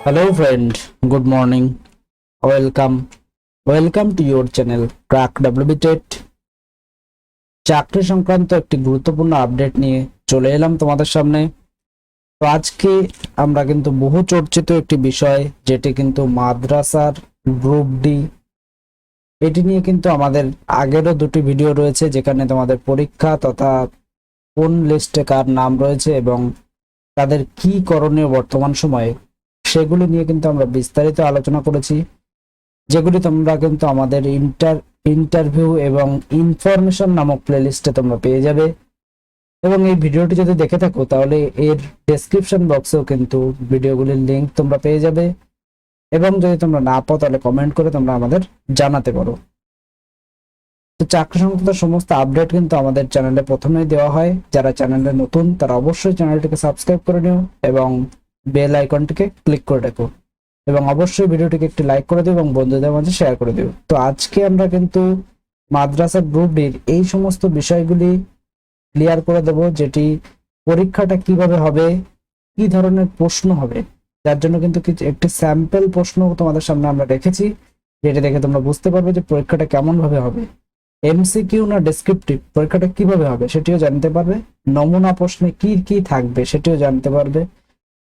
Hello friend, good morning. Welcome to your channel Crack WBTET. চাকরি সংক্রান্ত একটি গুরুত্বপূর্ণ আপডেট নিয়ে চলে এলাম তোমাদের সামনে। তো আজকে আমরা কিন্তু বহু চর্চিত একটি বিষয়, যেটি কিন্তু মাদ্রাসার গ্রুপ ডি, এটি নিয়ে কিন্তু আমাদের আগেরও দুটি ভিডিও রয়েছে, যেখানে তোমাদের পরীক্ষা তথা কোন লিস্টে কার নাম রয়েছে এবং তাদের কি করণীয় বর্তমান সময়ে, সেগুলি নিয়ে কিন্তু আমরা বিস্তারিত আলোচনা করেছি, যেগুলি তোমরা কিন্তু আমাদের ইন্টারভিউ এবং ইনফরমেশন নামক প্লেলিস্টে তোমরা পেয়ে যাবে। এবং এই ভিডিওটি যদি দেখে থাকো তাহলে এর ডেসক্রিপশন বক্সেও কিন্তু ভিডিওগুলির লিংক তোমরা পেয়ে যাবে, এবং যদি তোমরা না পাও তাহলে কমেন্ট করে তোমরা আমাদের জানাতে পারো। তো চাকরি সংক্রান্ত সমস্ত আপডেট কিন্তু আমাদের চ্যানেলে প্রথমেই দেওয়া হয়। যারা চ্যানেলে নতুন তারা অবশ্যই চ্যানেলটিকে সাবস্ক্রাইব করে নিও এবং বেল আইকনটিকে ক্লিক করে রাখো, এবং অবশ্যই ভিডিওটিকে একটি লাইক করে দিও এবং বন্ধুদের মাঝে শেয়ার করে দিও। তো আজকে আমরা কিন্তু মাদ্রাসা গ্রুপ ডির এই সমস্ত বিষয়গুলি ক্লিয়ার করে দেব, যেটি পরীক্ষাটা কিভাবে হবে, কি ধরনের প্রশ্ন হবে, যার জন্য কিন্তু একটি স্যাম্পল প্রশ্ন তোমাদের সামনে আমরা রেখেছি, যেটা দেখে তোমরা বুঝতে পারবে যে পরীক্ষাটা কেমন ভাবে হবে। এমসিকিউ না ডেসক্রিপটিভ, পরীক্ষাটা কিভাবে হবে সেটিও জানতে পারবে। নমুনা প্রশ্নে কি কি থাকবে সেটিও জানতে পারবে।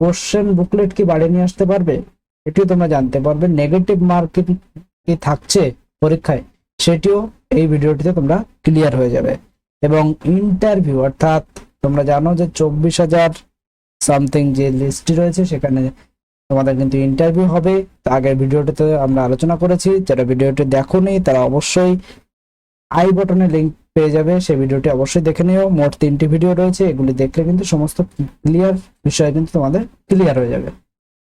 কোশ্চেন বুকলেট কি বাড়ি নিয়ে আসতে পারবে এটিও তোমরা জানতে পারবে। নেগেটিভ মার্কিং কি থাকছে পরীক্ষায় সেটিও এই ভিডিওটিতে তোমরা ক্লিয়ার হয়ে যাবে। এবং ইন্টারভিউ, অর্থাৎ তোমরা জানো যে 24,000 সামথিং যে লিস্টটি রয়েছে, সেখানে তোমাদের কিন্তু ইন্টারভিউ হবে। আগের ভিডিওটিতে আমরা আলোচনা করেছি, যারা ভিডিওটি দেখোনি তারা অবশ্যই আই বাটনে লিংক পেয়ে যাবে, সেই ভিডিওটি অবশ্যই দেখে নিও। মোট 3টি ভিডিও রয়েছে, এগুলি দেখলে কিন্তু সমস্ত ক্লিয়ার বিষয় কিন্তু তোমাদের ক্লিয়ার হয়ে যাবে।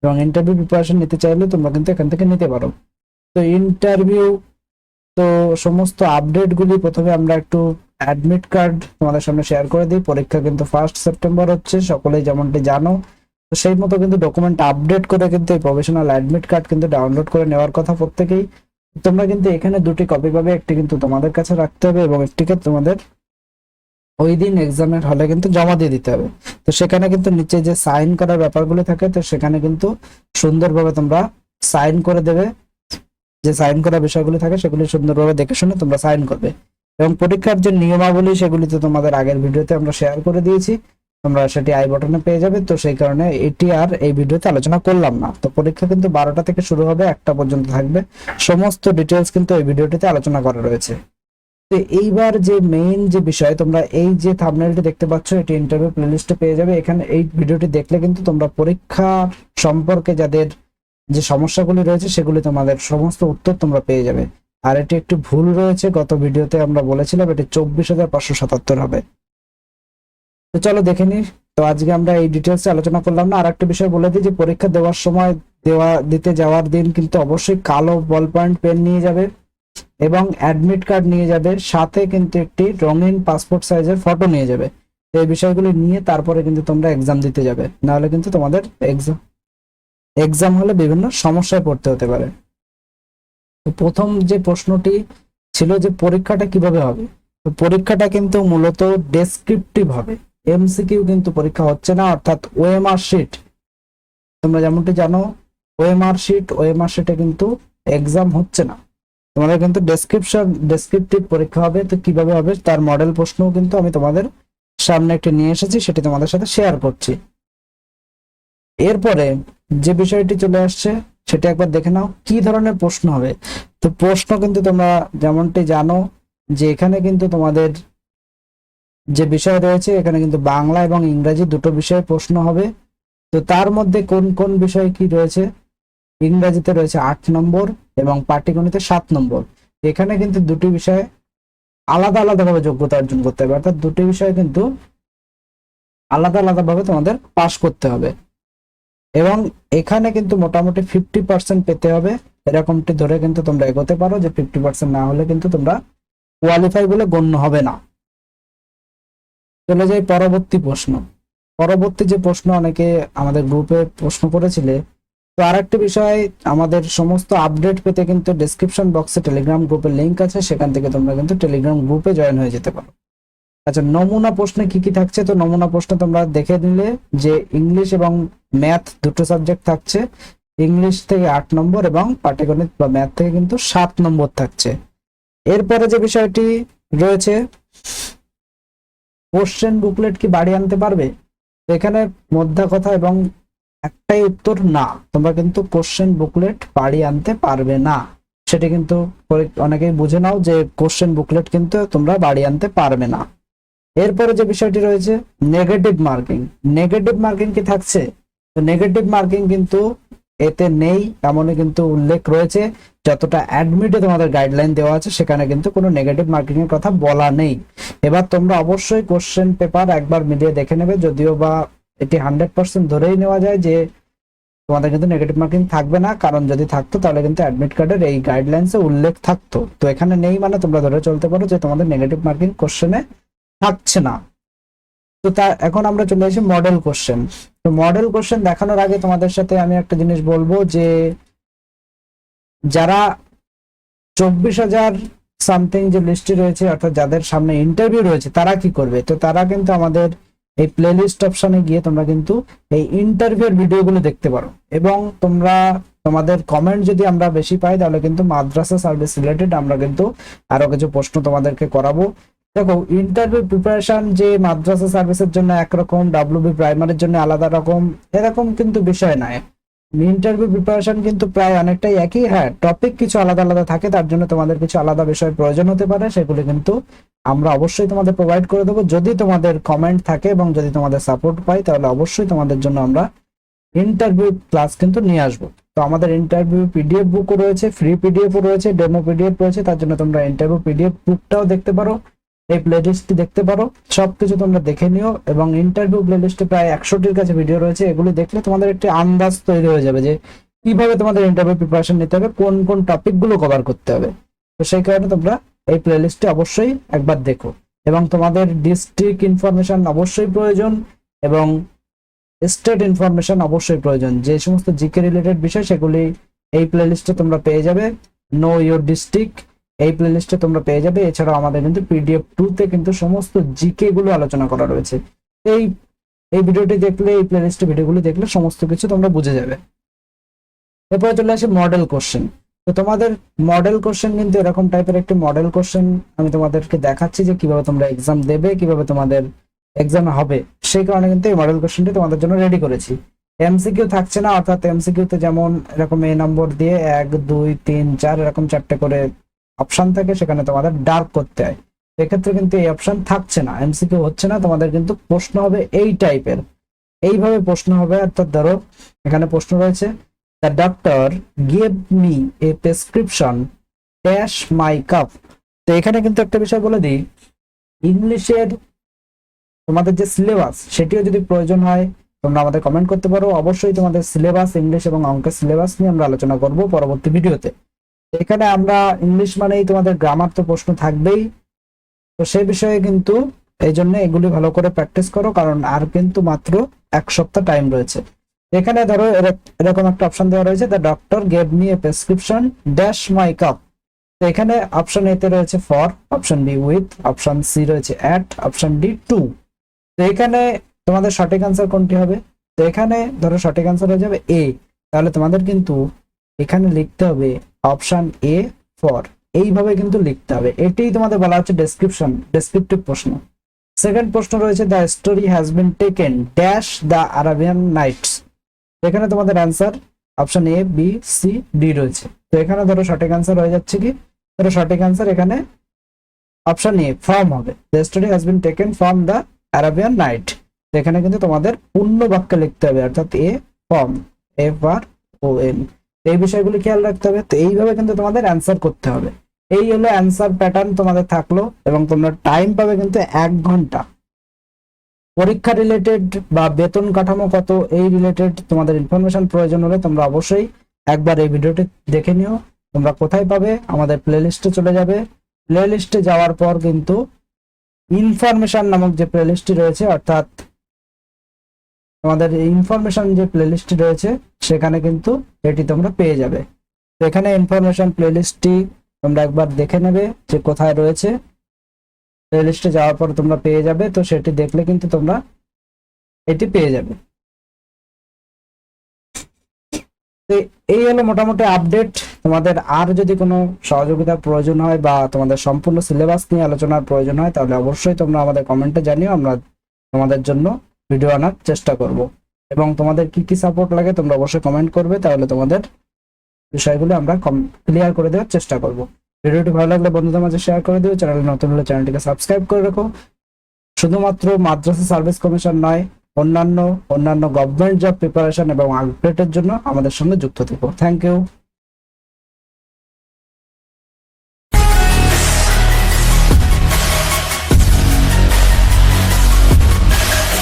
এবং ইন্টারভিউ প্রিপারেশন নিতে চাইলে তোমরা কিন্তু এখান থেকে নিতে পারো। তো ইন্টারভিউ, তো সমস্ত আপডেটগুলি প্রথমে আমরা একটু অ্যাডমিট কার্ড তোমাদের সামনে শেয়ার করে দিই। পরীক্ষা কিন্তু 1 সেপ্টেম্বর হচ্ছে, সকলেই যেমনটি জানো। তো সেই মতো কিন্তু ডকুমেন্ট আপডেট করে কিন্তু এই প্রফেশনাল অ্যাডমিট কার্ড কিন্তু ডাউনলোড করে নেওয়ার কথা প্রত্যেকেই। তোমরা কিন্তু এখানে দুটি কপি পাবে, একটি কিন্তু তোমাদের কাছে রাখতে হবে এবং একটিকে তোমাদের ওই দিন এক্সামের হলে কিন্তু জমা দিয়ে দিতে হবে। তো সেখানে কিন্তু নিচে যে সাইন করার ব্যাপারগুলো থাকে, তো সেখানে কিন্তু সুন্দরভাবে তোমরা সাইন করে দেবে। যে সাইন করার বিষয়গুলো থাকে সেগুলি সুন্দরভাবে দেখে শুনে তোমরা সাইন করবে। এবং পরীক্ষার যে নিয়মাবলী সেগুলি তো তোমাদের আগের ভিডিওতে আমরা শেয়ার করে দিয়েছি, তোমরা সেটি আই বাটনে পেয়ে যাবে। তো সেই কারণে এটি আর এই ভিডিওতে আলোচনা করলাম না। তো পরীক্ষা কিন্তু 12টা থেকে শুরু হবে, 1টা পর্যন্ত থাকবে। সমস্ত ডিটেলস কিন্তু এই ভিডিওটিতে আলোচনা করা রয়েছে। তো এইবার যে মেইন যে বিষয়, তোমরা এই যে থাম্বনেলটি দেখতে পাচ্ছ, এটি ইন্টারভিউ প্লেলিস্টে পেয়ে যাবে। এখানে এই ভিডিওটি দেখলে কিন্তু তোমরা পরীক্ষা সম্পর্কে যাদের যে সমস্যাগুলি রয়েছে সেগুলি তোমাদের সমস্ত উত্তর তোমরা পেয়ে যাবে। আর এটি একটু ভুল রয়েছে, গত ভিডিওতে আমরা বলেছিলাম এটি 24,577 হবে। তো চলো দেখে নি। তো আজকে আমরা এই ডিটেলসে আলোচনা করলাম না। আর একটা বিষয় বলে দিই যে পরীক্ষা দেওয়ার সময় দিতে যাওয়ার দিন কিন্তু অবশ্যই কালো বল পয়েন্ট পেন নিয়ে যাবে এবং অ্যাডমিট কার্ড নিয়ে যাবে, সাথে কিন্তু একটি রঙিন পাসপোর্ট সাইজের ফটো নিয়ে যাবে। এই বিষয়গুলি নিয়ে তারপরে কিন্তু তোমরা এক্সাম দিতে যাবে, নাহলে কিন্তু তোমাদের এক্সাম হলে বিভিন্ন সমস্যায় পড়তে হতে পারে। তো প্রথম যে প্রশ্নটি ছিল যে পরীক্ষাটা কিভাবে হবে, তো পরীক্ষাটা কিন্তু মূলত ডেসক্রিপটিভ হবে। এমসিকিউ কিন্তু পরীক্ষা হচ্ছে না, অর্থাৎ ওএমআর শিট, তোমরা যেমনটি জানো ওএমআর শিটে কিন্তু এক্সাম হচ্ছে না, তোমাদের কিন্তু ডেসক্রিপটিভ পরীক্ষা হবে। তো কিভাবে হবে তার মডেল প্রশ্নও কিন্তু আমি তোমাদের সামনে একটি নিয়ে এসেছি, সেটি তোমাদের সাথে শেয়ার করছি। এরপরে যে বিষয়টি চলে আসছে সেটা একবার দেখে নাও, কি ধরনের প্রশ্ন হবে। তো প্রশ্ন কিন্তু তোমরা যেমনটি জানো যে এখানে কিন্তু তোমাদের যে বিষয় রয়েছে, এখানে কিন্তু বাংলা এবং ইংরাজি দুটো বিষয়ে প্রশ্ন হবে। তো তার মধ্যে কোন কোন বিষয় কি রয়েছে, ইংরাজিতে রয়েছে 8 নম্বর এবং পাটিগণিতে 7 নম্বর। এখানে কিন্তু দুটি বিষয়ে আলাদা আলাদাভাবে যোগ্যতা অর্জন করতে হবে, অর্থাৎ দুটি বিষয় কিন্তু আলাদা আলাদাভাবে তোমাদের পাস করতে হবে। এবং এখানে কিন্তু মোটামুটি 50% পেতে হবে, এরকমটি ধরে কিন্তু তোমরা এগোতে পারো, যে 50% না হলে কিন্তু তোমরা কোয়ালিফাই বলে গণ্য হবে না। চলে যাই পরবর্তী প্রশ্ন। পরবর্তী যে প্রশ্ন অনেকে আমাদের গ্রুপে প্রশ্ন করেছিলে, তো আরেকটি বিষয়, আমাদের সমস্ত আপডেট পেতে কিন্তু ডেসক্রিপশন বক্সে টেলিগ্রাম গ্রুপের লিংক আছে, সেখান থেকে তোমরা কিন্তু টেলিগ্রাম গ্রুপে জয়েন হয়ে যেতে পারো। আচ্ছা, নমুনা প্রশ্নে কি কি থাকছে, তো নমুনা প্রশ্ন তোমরা দেখে নিলে যে ইংলিশ এবং ম্যাথ দুটো সাবজেক্ট থাকছে, ইংলিশ থেকে 8 নম্বর এবং পাটিগণিত বা ম্যাথ থেকে কিন্তু 7 নম্বর থাকছে। এরপরে যে বিষয়টি রয়েছে, কোশ্চেন বুকলেট কি বাড়ি আনতে পারবে? এখানে মোদ্দা কথা এবং একটাই উত্তর, না, তোমরা কিন্তু কোশ্চেন বুকলেট বাড়ি আনতে পারবে না। সেটা কিন্তু অনেকেই বুঝে নাও যে কোশ্চেন বুকলেট কিন্তু তোমরা বাড়ি আনতে পারবে না। এরপরে যে বিষয়টি রয়েছে নেগেটিভ মার্কিং। নেগেটিভ মার্কিং কি থাকছে? তো নেগেটিভ মার্কিং কিন্তু এতে নেই, এমনই কিন্তু উল্লেখ রয়েছে। যতটা অ্যাডমিটে তোমাদের গাইডলাইন দেওয়া আছে সেখানে কিন্তু কোনো নেগেটিভ মার্কিং এর কথা বলা নেই। এবার তোমরা অবশ্যই কোশ্চেন পেপার একবার মিলিয়ে দেখে নেবে, যদিও বা এটি 100% ধরেই নেওয়া যায় যে তোমাদের কিন্তু নেগেটিভ মার্কিং থাকবে না, কারণ যদি থাকতো তাহলে কিন্তু অ্যাডমিট কার্ডের এই গাইডলাইন্সে উল্লেখ থাকতো। তো এখানে নেই মানে তোমরা ধরে চলতে পারো যে তোমাদের নেগেটিভ মার্কিং কোশ্চেনে থাকছে না। তো এখন আমরা চলে আসি মডেল কোশ্চেন। তো মডেল কোশ্চেন দেখানোর আগে তোমাদের সাথে আমি একটা জিনিস বলবো যে যারা 24,000 সামথিং যে লিস্টে রয়েছে, অর্থাৎ যাদের সামনে ইন্টারভিউ রয়েছে, তারা কি করবে? তো তারা কিন্তু আমাদের এই প্লেলিস্ট অপশনে গিয়ে তোমরা কিন্তু এই ইন্টারভিউর ভিডিওগুলো দেখতে পারো, এবং তোমরা তোমাদের কমেন্ট যদি আমরা বেশি পাই তাহলে কিন্তু মাদ্রাসা সার্ভিস রিলেটেড আমরা কিন্তু আরো কিছু প্রশ্ন তোমাদেরকে করাবো। দেখো, ইন্টারভিউ প্রিপারেশন যে মাদ্রাসা সার্ভিসের জন্য একরকম, ডাব্লিউবি প্রাইমারির জন্য আলাদা রকম, এরকম কিন্তু বিষয় নয়। ইন্টারভিউ প্রিপারেশন কিন্তু প্রায় অনেকটাই একই। হ্যাঁ, টপিক কিছু আলাদা আলাদা থাকে, তার জন্য তোমাদের কিছু আলাদা বিষয়ের প্রয়োজন হতে পারে, সেগুলো কিন্তু আমরা অবশ্যই তোমাদের প্রোভাইড করে দেবো। যদি তোমাদের কমেন্ট থাকে এবং যদি তোমাদের সাপোর্ট পাই তাহলে অবশ্যই তোমাদের জন্য আমরা ইন্টারভিউ ক্লাস কিন্তু নিয়ে আসবো। তো আমাদের ইন্টারভিউ পিডিএফ বুকও রয়েছে, ফ্রি পিডিএফও রয়েছে, ডেমো পিডিএফ রয়েছে, তার জন্য তোমরা ইন্টারভিউ পিডিএফ বুকটাও দেখতে পারো, এই প্লেলিস্টটি দেখতে পারো, সবকিছু তোমরা দেখে নিও। এবং ইন্টারভিউ প্লেলিস্টে প্রায় 100টির কাছে ভিডিও রয়েছে, এগুলি দেখলে তোমাদের একটি আন্দাজ তৈরি হয়ে যাবে যে কিভাবে তোমাদের ইন্টারভিউ প্রিপারেশন নিতে হবে, কোন কোন টপিক গুলো কভার করতে হবে। তো সেই কারণে তোমরা এই প্লেলিস্টে অবশ্যই একবার দেখো। এবং তোমাদের ডিস্ট্রিক্ট ইনফরমেশন অবশ্যই প্রয়োজন এবং স্টেট ইনফরমেশন অবশ্যই প্রয়োজন। যে সমস্ত জিকে রিলেটেড বিষয় সেগুলি এই প্লেলিস্টে তোমরা পেয়ে যাবে। নো ইউর ডিস্ট্রিক্ট এই প্লেলিস্টে তোমরা পেয়ে যাবে। এছাড়াও আমাদের কিন্তু পিডিএফ 2 তে কিন্তু সমস্ত জিকে গুলো আলোচনা করা রয়েছে। এই এই ভিডিওটি দেখলে, এই প্লেলিস্টে ভিডিওগুলো দেখলে সমস্ত কিছু তোমরা বুঝে যাবে। এরপরে চলে আসে মডেল কোশ্চেন। তো তোমাদের মডেল কোশ্চেন কিন্তু এরকম টাইপের একটি মডেল কোশ্চেন আমি তোমাদেরকে দেখাচ্ছি যে কিভাবে তোমরা এক্সাম দেবে, কিভাবে তোমাদের এক্সাম হবে। সেই কারণে কিন্তু এই মডেল কোশ্চেনটি তোমাদের জন্য রেডি করেছি। এমসিকিউ থাকছে না, অর্থাৎ এমসিকিউ তে যেমন এরকম এ নম্বর দিয়ে 1 2 3 4 এরকম 4টে করে অপশন থাকে, সেখানে তোমাদের ডার্ক করতে হয়। এক্ষেত্রে কিন্তু এই অপশন থাকছে না, এমসিকিউ হচ্ছে না, তোমাদের কিন্তু প্রশ্ন হবে এই টাইপের, এইভাবে প্রশ্ন হবে। অর্থাৎ ধরো এখানে প্রশ্ন রয়েছে, the doctor gave me a prescription dash my cup. তো এখানে কিন্তু একটা বিষয় বলে দিই, ইংলিশের তোমাদের যে সিলেবাস সেটিও যদি প্রয়োজন হয় তোমরা আমাদের কমেন্ট করতে পারো। অবশ্যই তোমাদের সিলেবাস, ইংলিশ এবং অঙ্কের সিলেবাস নিয়ে আমরা আলোচনা করব পরবর্তী ভিডিওতে। এখানে আমরা ইংলিশ মানেই তোমাদের গ্রামার তো প্রশ্ন থাকবেই, তো সেই বিষয়ে কিন্তু এই জন্য এগুলি ভালো করে প্র্যাকটিস করো, কারণ আর কিন্তু মাত্র 1 সপ্তাহ টাইম রয়েছে। এখানে ধরো এরকম একটা অপশন দেওয়া রয়েছে, the doctor gave me a prescription dash my cup. তো এখানে অপশন এ তে রয়েছে for, option B with, option C রয়েছে অ্যাট, অপশন ডি টু। তো এখানে তোমাদের সঠিক আনসার কোনটি হবে? তো এখানে ধরো সঠিক আনসার হয়ে যাবে এ, তাহলে তোমাদের কিন্তু এখানে লিখতে হবে অপশন এ ফর, এইভাবে কিন্তু লিখতে হবে। এটাই তোমাদের বলা হচ্ছে ডেসক্রিপশন, ডেসক্রিপটিভ প্রশ্ন। সেকেন্ড প্রশ্ন রয়েছে, the story has been taken dash the Arabian Nights. এখানে তোমাদের answer option A B C D রয়েছে। তো এখানে ধরো সঠিক আনসার হয়ে যাচ্ছে কি, ধরো সঠিক আনসার এখানে অপশন এ ফ্রম হবে, the story has been taken from the Arabian night. এখানে কিন্তু তোমাদের পূর্ণ বাক্যে লিখতে হবে, অর্থাৎ A from, F R O N, এই বিষয়গুলি খেয়াল রাখতে হবে। তো এইভাবে কিন্তু তোমাদের অ্যান্সার করতে হবে। এই হলো অ্যান্সার প্যাটার্ন তোমাদের থাকলো, এবং তোমরা টাইম পাবে কিন্তু 1 ঘন্টা। পরীক্ষা রিলেটেড বা বেতন কাঠামো কত, এই রিলেটেড তোমাদের ইনফরমেশন প্রয়োজন হলে তোমরা অবশ্যই একবার এই ভিডিওটি দেখে নিও। তোমরা কোথায় পাবে? আমাদের প্লেলিস্টে চলে যাবে। প্লেলিস্টে যাওয়ার পর কিন্তু ইনফরমেশন নামক যে প্লেলিস্টটি রয়েছে, অর্থাৎ তোমাদের ইনফরমেশন যে প্লেলিস্টটি রয়েছে সেখানে কিন্তু এটি তোমরা পেয়ে যাবে। তো এখানে ইনফরমেশন প্লেলিস্টটি তোমরা একবার দেখে নেবে যে কোথায় রয়েছে। প্লেলিস্টে যাওয়ার পর তোমরা পেয়ে যাবে, তো সেটি দেখলে কিন্তু তোমরা এটি পেয়ে যাবে। তো এই হলো মোটামুটি আপডেট। তোমাদের আর যদি কোনো সহযোগিতার প্রয়োজন হয় বা তোমাদের সম্পূর্ণ সিলেবাস নিয়ে আলোচনার প্রয়োজন হয় তাহলে অবশ্যই তোমরা আমাদের কমেন্টে জানিও, আমরা তোমাদের জন্য ভিডিও আনার চেষ্টা করব। এবং তোমাদের কি কি সাপোর্ট লাগে তোমরা অবশ্যই কমেন্ট করবে, তাহলে তোমাদের বিষয়গুলো আমরা ক্লিয়ার করে দেওয়ার চেষ্টা করব। ভিডিওটি ভালো লাগলে বন্ধুদের মাঝে শেয়ার করে দিও, চ্যানেলে নতুন হলে চ্যানেলটিকে সাবস্ক্রাইব করে রাখো। শুধুমাত্র মাদ্রাসা সার্ভিস কমিশন নয়, অন্যান্য গভর্নমেন্ট জব প্রিপারেশন এবং আপডেটের জন্য আমাদের সঙ্গে যুক্ত থেকো। Thank you.